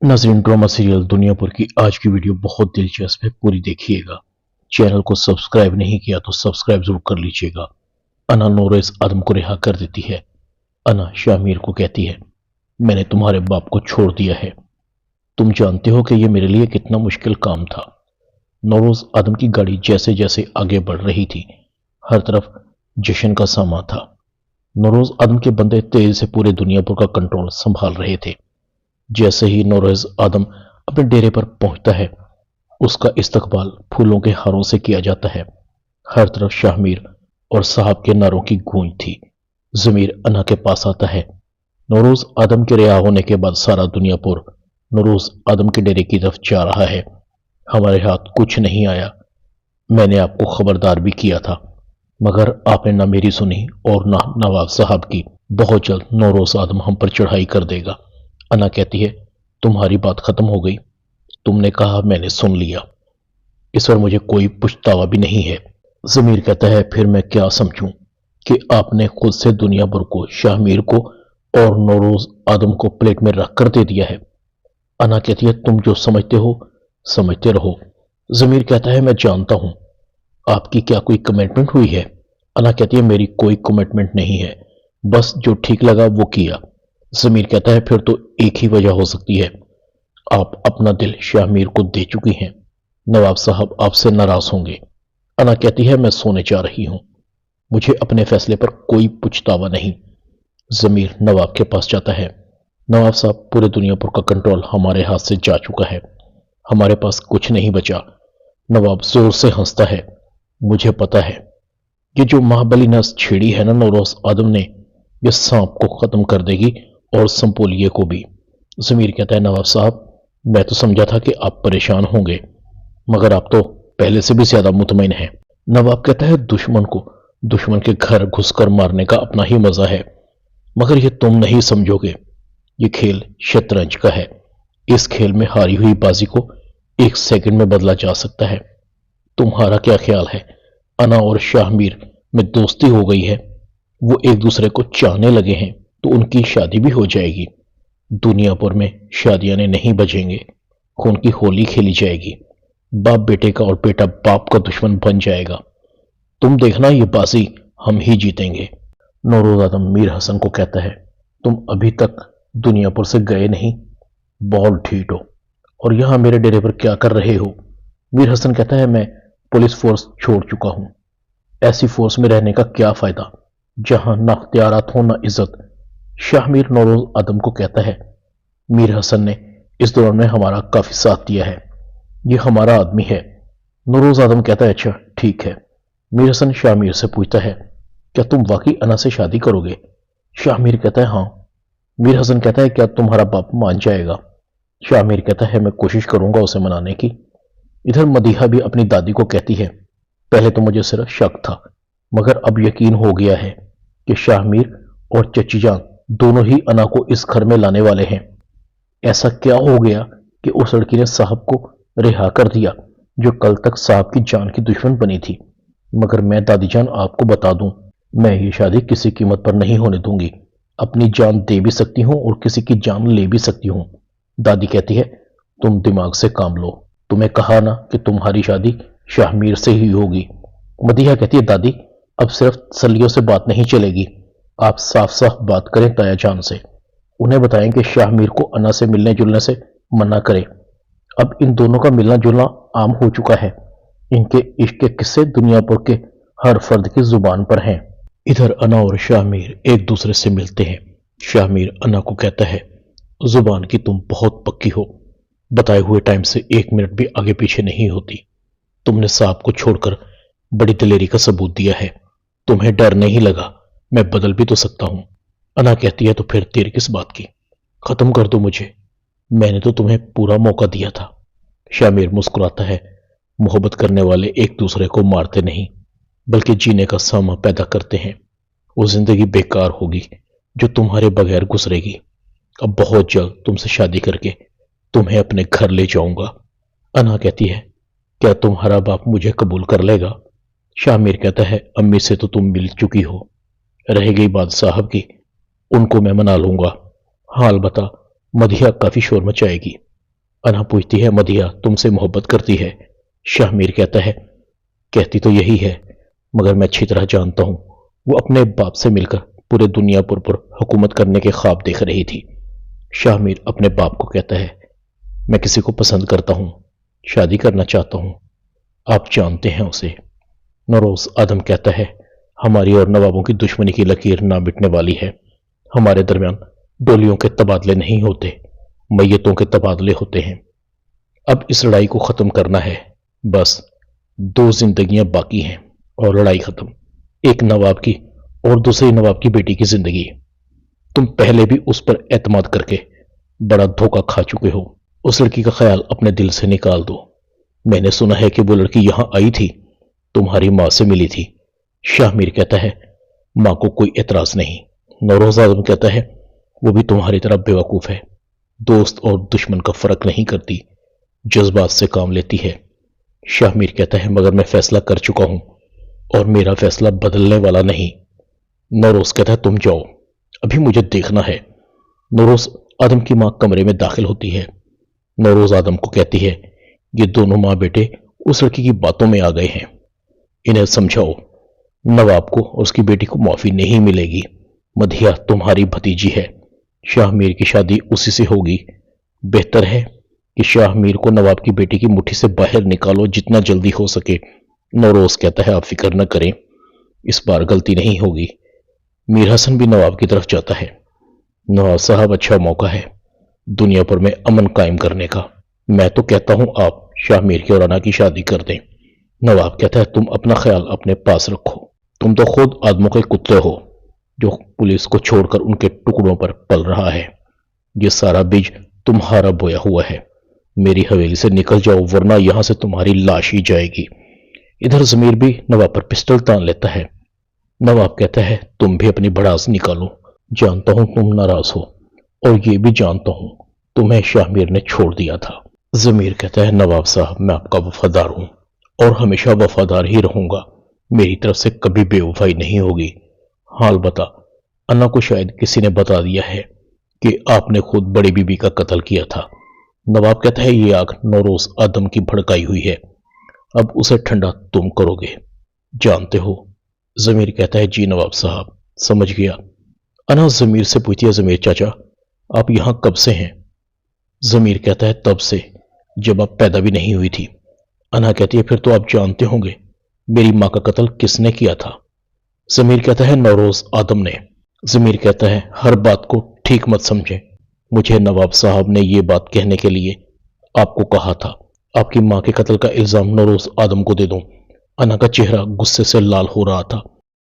नाज़रीन, drama serial Duniyapur की आज की वीडियो बहुत दिलचस्प है, पूरी देखिएगा। चैनल को सब्सक्राइब नहीं किया तो सब्सक्राइब जरूर कर लीजिएगा। अना नोरेस आदम को रिहा कर देती है। अना शामिर को कहती है, मैंने तुम्हारे बाप को छोड़ दिया है। तुम जानते हो कि यह मेरे लिए कितना मुश्किल काम था। नौरोज आदम की गाड़ी जैसे जैसे आगे बढ़ रही थी, हर तरफ जश्न का सामा था। नौरोज आदम के बंदे तेज से पूरे दुनियापुर का कंट्रोल संभाल रहे थे। जैसे ही नौरोज आदम अपने डेरे पर पहुंचता है, उसका इस्तकबाल फूलों के हारों से किया जाता है। हर तरफ शाहमीर और साहब के नारों की गूंज थी। जमीर अना के पास आता है। नौरोज आदम के रिहा होने के बाद सारा दुनियापुर नौरोज आदम के डेरे की तरफ जा रहा है। हमारे हाथ कुछ नहीं आया। मैंने आपको खबरदार भी किया था, मगर आपने ना मेरी सुनी और ना नवाब साहब की। बहुत जल्द नौरोज आदम हम पर चढ़ाई कर देगा। अना कहती है, तुम्हारी बात खत्म हो गई। तुमने कहा, मैंने सुन लिया। इस पर मुझे कोई पछतावा भी नहीं है। जमीर कहता है, फिर मैं क्या समझूं कि आपने खुद से दुनिया भर को, शाहमीर को और नौरोज आदम को प्लेट में रख कर दे दिया है। अना कहती है, तुम जो समझते हो समझते रहो। जमीर कहता है, मैं जानता हूं। आपकी क्या कोई कमिटमेंट हुई है? अना कहती है, मेरी कोई कमिटमेंट नहीं है, बस जो ठीक लगा वो किया। जमीर कहता है, फिर तो एक ही वजह हो सकती है, आप अपना दिल शाहमीर को दे चुकी हैं। नवाब साहब आपसे नाराज होंगे। अना कहती है, मैं सोने जा रही हूं, मुझे अपने फैसले पर कोई पछतावा नहीं। जमीर नवाब के पास जाता है। नवाब साहब, पूरे दुनियापुर का कंट्रोल हमारे हाथ से जा चुका है, हमारे पास कुछ नहीं बचा। नवाब जोर से हंसता है। मुझे पता है, ये जो महाबली नस छेड़ी है ना नौरोज आदम ने, ये सांप को खत्म कर देगी और संपोलिये को भी। जमीर कहता है, नवाब साहब, मैं तो समझा था कि आप परेशान होंगे, मगर आप तो पहले से भी ज्यादा मुतमईन हैं। नवाब कहता है, दुश्मन को दुश्मन के घर घुसकर मारने का अपना ही मजा है, मगर ये तुम नहीं समझोगे। ये खेल शतरंज का है। इस खेल में हारी हुई बाजी को एक सेकंड में बदला जा सकता है। तुम्हारा क्या ख्याल है? अना और शाहमीर में दोस्ती हो गई है, वो एक दूसरे को चाहने लगे हैं, तो उनकी शादी भी हो जाएगी। दुनियापुर में शादियां नहीं बजेंगे, खून की होली खेली जाएगी। बाप बेटे का और बेटा बाप का दुश्मन बन जाएगा। तुम देखना, ये बाजी हम ही जीतेंगे। नौरोज आदम मीर हसन को कहता है, तुम अभी तक दुनियापुर से गए नहीं, बहुत ढीठ हो, और यहां मेरे डेरे पर क्या कर रहे हो? मीर हसन कहता है, मैं पुलिस फोर्स छोड़ चुका हूं। ऐसी फोर्स में रहने का क्या फायदा जहां ना अख्तियारात हो ना इज्जत। शाहमीर नौरोज आदम को कहता है, मीर हसन ने इस दौरान में हमारा काफी साथ दिया है, ये हमारा आदमी है। नौरोज आदम कहता है, अच्छा ठीक है। मीर हसन शाहमीर से पूछता है, क्या तुम वाकई अना से शादी करोगे? शाहमीर कहता है, हाँ। मीर हसन कहता है, क्या तुम्हारा बाप मान जाएगा? शाहमीर कहता है, मैं कोशिश करूंगा उसे मनाने की। इधर मदीहा भी अपनी दादी को कहती है, पहले तो मुझे सिर्फ शक था, मगर अब यकीन हो गया है कि शाहमीर और चची जान दोनों ही अना को इस घर में लाने वाले हैं। ऐसा क्या हो गया कि उस लड़की ने साहब को रिहा कर दिया, जो कल तक साहब की जान की दुश्मन बनी थी। मगर मैं दादी जान आपको बता दूं, मैं ये शादी किसी कीमत पर नहीं होने दूंगी। अपनी जान दे भी सकती हूं और किसी की जान ले भी सकती हूं। दादी कहती है, तुम दिमाग से काम लो, तुम्हें कहा ना कि तुम्हारी शादी शाहमीर से ही होगी। मदीहा कहती है, दादी अब सिर्फ तसल्लियों से बात नहीं चलेगी, आप साफ साफ बात करें ताया जान से। उन्हें बताएं कि शाहमीर को अना से मिलने जुलने से मना करें। अब इन दोनों का मिलना जुलना आम हो चुका है। इनके इश्क के किस्से दुनियापुर के हर फर्द की जुबान पर हैं। इधर अना और शाहमीर एक दूसरे से मिलते हैं। शाहमीर अना को कहता है, जुबान की तुम बहुत पक्की हो, बताए हुए टाइम से एक मिनट भी आगे पीछे नहीं होती। तुमने साहब को छोड़कर बड़ी दिलेरी का सबूत दिया है। तुम्हें डर नहीं लगा? मैं बदल भी तो सकता हूं। अना कहती है, तो फिर देर किस बात की, खत्म कर दो मुझे, मैंने तो तुम्हें पूरा मौका दिया था। शामिर मुस्कुराता है, मोहब्बत करने वाले एक दूसरे को मारते नहीं, बल्कि जीने का सामा पैदा करते हैं। वो जिंदगी बेकार होगी जो तुम्हारे बगैर गुजरेगी। अब बहुत जल्द तुमसे शादी करके तुम्हें अपने घर ले जाऊंगा। अना कहती है, क्या तुम्हारा बाप मुझे कबूल कर लेगा? शामिर कहता है, अम्मी से तो तुम मिल चुकी हो, रह गई बात साहब की, उनको मैं मना लूंगा। हाल बता, मदिया काफी शोर मचाएगी। انا پوچھتی ہے مدیحہ تم سے محبت کرتی ہے؟ شاہ میر کہتا ہے کہتی تو یہی ہے، مگر میں اچھی طرح جانتا ہوں وہ اپنے باپ سے مل کر پورے دنیا پر حکومت کرنے کے خواب دیکھ رہی تھی۔ شاہ میر اپنے باپ کو کہتا ہے میں کسی کو پسند کرتا ہوں، شادی کرنا چاہتا ہوں، آپ جانتے ہیں اسے۔ نوروز آدم کہتا ہے ہماری اور نوابوں کی دشمنی کی لکیر نہ مٹنے والی ہے، ہمارے درمیان ڈولیوں کے تبادلے نہیں ہوتے، میتوں کے تبادلے ہوتے ہیں۔ اب اس لڑائی کو ختم کرنا ہے، بس 2 زندگیاں باقی ہیں اور لڑائی ختم، ایک نواب کی اور دوسری نواب کی بیٹی کی زندگی۔ تم پہلے بھی اس پر اعتماد کر کے بڑا دھوکہ کھا چکے ہو، اس لڑکی کا خیال اپنے دل سے نکال دو۔ میں نے سنا ہے کہ وہ لڑکی یہاں آئی تھی، تمہاری ماں سے ملی تھی۔ شاہ میر کہتا ہے ماں کو کوئی اعتراض نہیں۔ نوروز آدم کہتا ہے وہ بھی تمہاری طرح بیوقوف ہے، دوست اور دشمن کا فرق نہیں کرتی، جذبات سے کام لیتی ہے۔ شاہ میر کہتا ہے مگر میں فیصلہ کر چکا ہوں اور میرا فیصلہ بدلنے والا نہیں۔ نوروز کہتا ہے تم جاؤ، ابھی مجھے دیکھنا ہے۔ نوروز آدم کی ماں کمرے میں داخل ہوتی ہے۔ نوروز آدم کو کہتی ہے یہ دونوں ماں بیٹے اس لڑکی کی باتوں میں آ گئے ہیں، انہیں سمجھاؤ، نواب کو اور اس کی بیٹی کو معافی نہیں ملے گی۔ مدیحہ تمہاری بھتیجی ہے، شاہ میر کی شادی اسی سے ہوگی، بہتر ہے کہ شاہ میر کو نواب کی بیٹی کی مٹھی سے باہر نکالو جتنا جلدی ہو سکے۔ نوروز کہتا ہے آپ فکر نہ کریں، اس بار غلطی نہیں ہوگی۔ میر حسن بھی نواب کی طرف جاتا ہے۔ نواب صاحب اچھا موقع ہے دنیا پر میں امن قائم کرنے کا، میں تو کہتا ہوں آپ شاہ میر کی اور انا کی شادی کر دیں۔ نواب کہتا ہے تم اپنا خیال اپنے پاس رکھو، تم تو خود آدموں کے کتے ہو جو پولیس کو چھوڑ کر ان کے ٹکڑوں پر پل رہا ہے، یہ سارا بیج تمہارا بویا ہوا ہے، میری حویلی سے نکل جاؤ ورنہ یہاں سے تمہاری لاش ہی جائے گی۔ ادھر ضمیر بھی نواب پر پسٹل تان لیتا ہے۔ نواب کہتا ہے تم بھی اپنی بڑاس نکالو، جانتا ہوں تم ناراض ہو اور یہ بھی جانتا ہوں تمہیں شاہ میر نے چھوڑ دیا تھا۔ ضمیر کہتا ہے نواب صاحب میں آپ کا وفادار ہوں اور ہمیشہ وفادار ہی رہوں گا، میری طرف سے کبھی بے وفائی نہیں ہوگی۔ حال بتا انا کو شاید کسی نے بتا دیا ہے کہ آپ نے خود بڑی بی بی کا قتل کیا تھا۔ نواب کہتا ہے یہ آگ نوروز آدم کی بھڑکائی ہوئی ہے، اب اسے ٹھنڈا تم کرو گے، جانتے ہو۔ ضمیر کہتا ہے جی نواب صاحب سمجھ گیا۔ انا ضمیر سے پوچھتی ہے ضمیر چاچا آپ یہاں کب سے ہیں؟ ضمیر کہتا ہے تب سے جب آپ پیدا بھی نہیں ہوئی تھی۔ انا کہتی ہے پھر تو آپ جانتے ہوں گے میری ماں کا قتل کس نے کیا تھا؟ ضمیر کہتا ہے نوروز آدم نے۔ ضمیر کہتا ہے ہر بات کو ٹھیک مت سمجھیں، مجھے نواب صاحب نے یہ بات کہنے کے لیے آپ کو کہا تھا آپ کی ماں کے قتل کا الزام نوروز آدم کو دے دوں۔ انا کا چہرہ غصے سے لال ہو رہا تھا۔